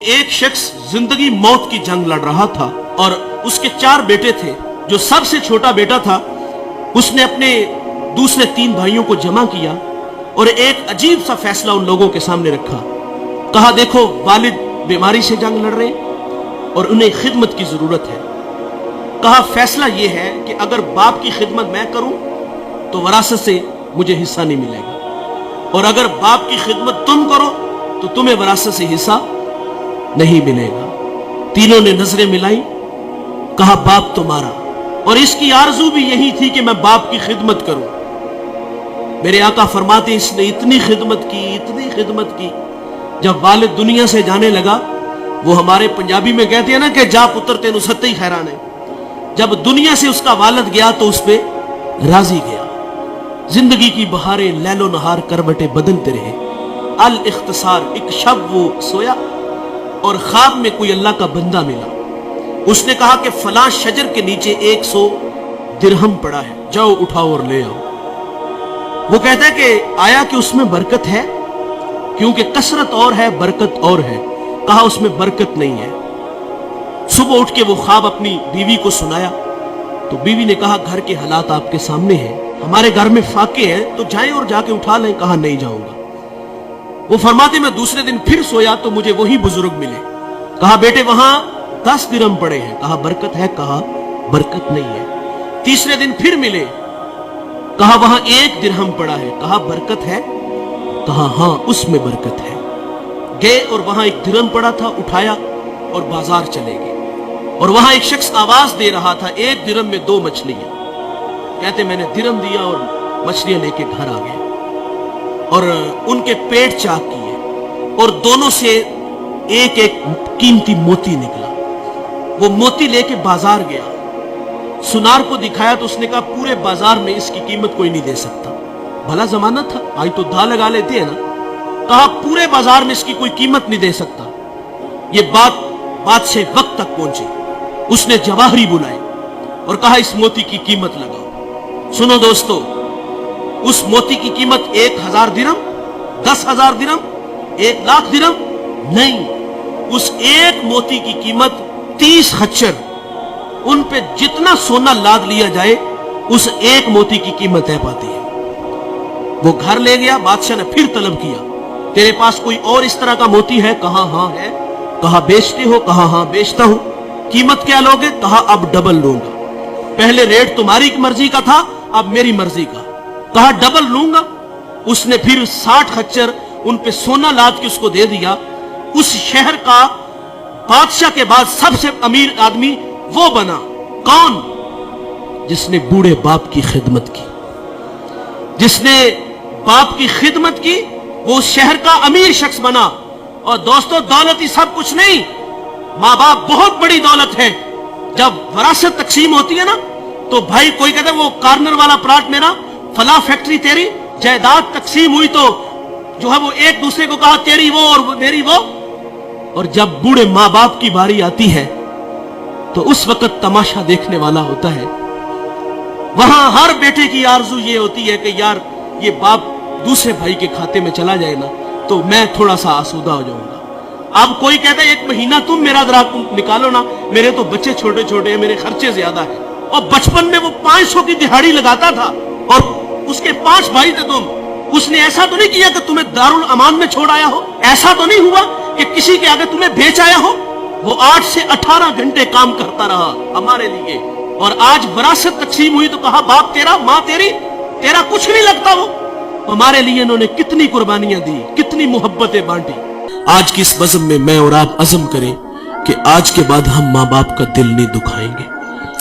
ایک شخص زندگی موت کی جنگ لڑ رہا تھا اور اس کے 4 بیٹے تھے. جو سب سے چھوٹا بیٹا تھا اس نے اپنے دوسرے 3 بھائیوں کو جمع کیا اور ایک عجیب سا فیصلہ ان لوگوں کے سامنے رکھا. کہا دیکھو والد بیماری سے جنگ لڑ رہے اور انہیں خدمت کی ضرورت ہے. کہا فیصلہ یہ ہے کہ اگر باپ کی خدمت میں کروں تو وراثت سے مجھے حصہ نہیں ملے گا، اور اگر باپ کی خدمت تم کرو تو تمہیں وراثت سے حصہ نہیں ملے گا. تینوں نے نظریں ملائی. کہا باپ تمہارا، اور اس کی آرزو بھی یہی تھی کہ میں باپ کی خدمت کروں. میرے آقا فرماتے اس نے اتنی خدمت کی، جب والد دنیا سے جانے لگا، وہ ہمارے پنجابی میں کہتے ہیں نا کہ جا پتر تینو ستے ہی خیرانے، جب دنیا سے اس کا والد گیا تو اس پہ راضی گیا. زندگی کی بہاریں لیل و نہار کروٹیں بدلتے رہے. الاختصار، ایک شب وہ سویا اور خواب میں کوئی اللہ کا بندہ ملا. اس نے کہا کہ فلاں شجر کے نیچے 100 درہم پڑا ہے، جاؤ اٹھاؤ اور لے آؤ. وہ کہتا ہے کہ آیا کہ اس میں برکت ہے؟ کیونکہ کثرت اور ہے برکت اور ہے. کہا اس میں برکت نہیں ہے. صبح اٹھ کے وہ خواب اپنی بیوی کو سنایا تو بیوی نے کہا گھر کے حالات آپ کے سامنے ہیں، ہمارے گھر میں فاقے ہیں، تو جائیں اور جا کے اٹھا لیں. کہا نہیں جاؤں گا. وہ فرماتے میں دوسرے دن پھر سویا تو مجھے وہی بزرگ ملے. کہا بیٹے وہاں 10 درہم پڑے ہیں. کہا برکت ہے؟ کہا برکت نہیں ہے. تیسرے دن پھر ملے. کہا وہاں 1 درہم پڑا ہے. کہا برکت ہے؟ کہا ہاں اس میں برکت ہے. گئے اور وہاں 1 درہم پڑا تھا، اٹھایا اور بازار چلے گئے. اور وہاں ایک شخص آواز دے رہا تھا 1 درہم میں 2 مچھلیاں. کہتے میں نے درہم دیا اور مچھلیاں لے کے گھر آ گئے اور ان کے پیٹ چاک کیے اور دونوں سے ایک ایک قیمتی موتی نکلا. وہ موتی لے کے بازار گیا، سنار کو دکھایا تو اس نے کہا پورے بازار میں اس کی قیمت کوئی نہیں دے سکتا. بھلا زمانہ تھا، آج تو دھا لگا لیتے ہیں نا. کہا پورے بازار میں اس کی کوئی قیمت نہیں دے سکتا. یہ بات سے وقت تک پہنچی. اس نے جواہری بلائے اور کہا اس موتی کی قیمت لگاؤ. سنو دوستو، اس موتی کی قیمت 1000 درہم، 10,000 درہم، 1,00,000 درہم نہیں. اس ایک موتی کی قیمت 30 خچر. ان پہ جتنا سونا لاد لیا جائے اس ایک موتی کی قیمت ہے پاتی ہے. وہ گھر لے گیا. بادشاہ نے پھر طلب کیا تیرے پاس کوئی اور اس طرح کا موتی ہے؟ کہا ہاں ہے. کہا بیچتے ہو؟ کہا ہاں بیچتا ہوں. قیمت کیا لوگے؟ کہا اب ڈبل لوں گا. پہلے ریٹ تمہاری مرضی کا تھا، اب میری مرضی کا. کہا ڈبل لوں گا. اس نے پھر 60 خچر ان پہ سونا لاد کے اس کو دے دیا. اس شہر کا بادشاہ کے بعد سب سے امیر آدمی وہ بنا. کون؟ جس نے بوڑھے باپ کی خدمت کی. جس نے باپ کی خدمت کی وہ شہر کا امیر شخص بنا. اور دوستو دولت ہی سب کچھ نہیں، ماں باپ بہت بڑی دولت ہے. جب وراثت تقسیم ہوتی ہے نا تو بھائی کوئی کہتا ہے وہ کارنر والا پلاٹ میرا، فلاں فیکٹری تیری. جائیداد تقسیم ہوئی تو جو ہے وہ ایک دوسرے کو کہا تیری وہ اور میری وہ. اور جب بوڑھے ماں باپ کی باری آتی ہے تو اس وقت تماشا دیکھنے والا ہوتا ہے. وہاں ہر بیٹے کی آرزو یہ ہوتی ہے کہ یار یہ باپ دوسرے بھائی کے کھاتے میں چلا جائے نا تو میں تھوڑا سا آسودہ ہو جاؤں گا. اب کوئی کہتا ہے 1 مہینہ تم میرا ذرا نکالو نا، میرے تو بچے چھوٹے چھوٹے ہیں، میرے خرچے زیادہ ہیں. اور بچپن میں وہ 500 کی دہاڑی لگاتا تھا اور اس کے 5 بھائی تھے تم. اس نے ایسا تو نہیں کیا کہ تمہیں دارالامان میں چھوڑ آیا ہو، ایسا تو نہیں ہوا کہ کسی کے آگے تمہیں بیچ آیا ہو. وہ 8 سے 18 گھنٹے کام کرتا رہا ہمارے لیے. اور آج وراثت تقسیم ہوئی تو کہا باپ تیرا، ماں تیری، تیرا کچھ نہیں لگتا. وہ ہمارے لیے انہوں نے کتنی قربانیاں دی، کتنی محبتیں بانٹی. آج کی اس بزم میں میں اور آپ عزم کریں کہ آج کے بعد ہم ماں باپ کا دل نہیں دکھائیں گے.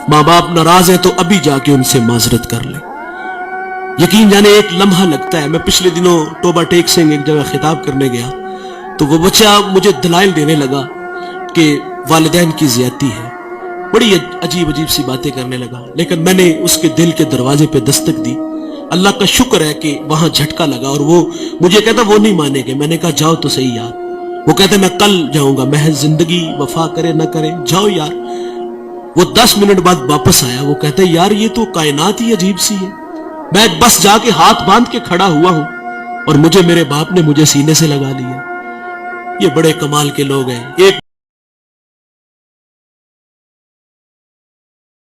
ماں باپ ناراض ہیں تو ابھی جا کے ان سے معذرت کر لیں. یقین جانے ایک لمحہ لگتا ہے. میں پچھلے دنوں توبہ ٹیک سنگھ ایک جگہ خطاب کرنے گیا تو وہ بچہ مجھے دلائل دینے لگا کہ والدین کی زیادتی ہے. بڑی عجیب سی باتیں کرنے لگا. لیکن میں نے اس کے دل کے دروازے پہ دستک دی. اللہ کا شکر ہے کہ وہاں جھٹکا لگا اور وہ مجھے کہتا وہ نہیں مانے گے. میں نے کہا جاؤ تو صحیح یار. وہ کہتا میں کل جاؤں گا، محض زندگی وفا کرے نہ کرے جاؤ یار. وہ 10 منٹ بعد واپس آیا. وہ کہتا ہے یار یہ تو کائنات ہی عجیب سی ہے. میں بس جا کے ہاتھ باندھ کے کھڑا ہوا ہوں اور مجھے میرے باپ نے مجھے سینے سے لگا لیا. یہ بڑے کمال کے لوگ ہیں. ایک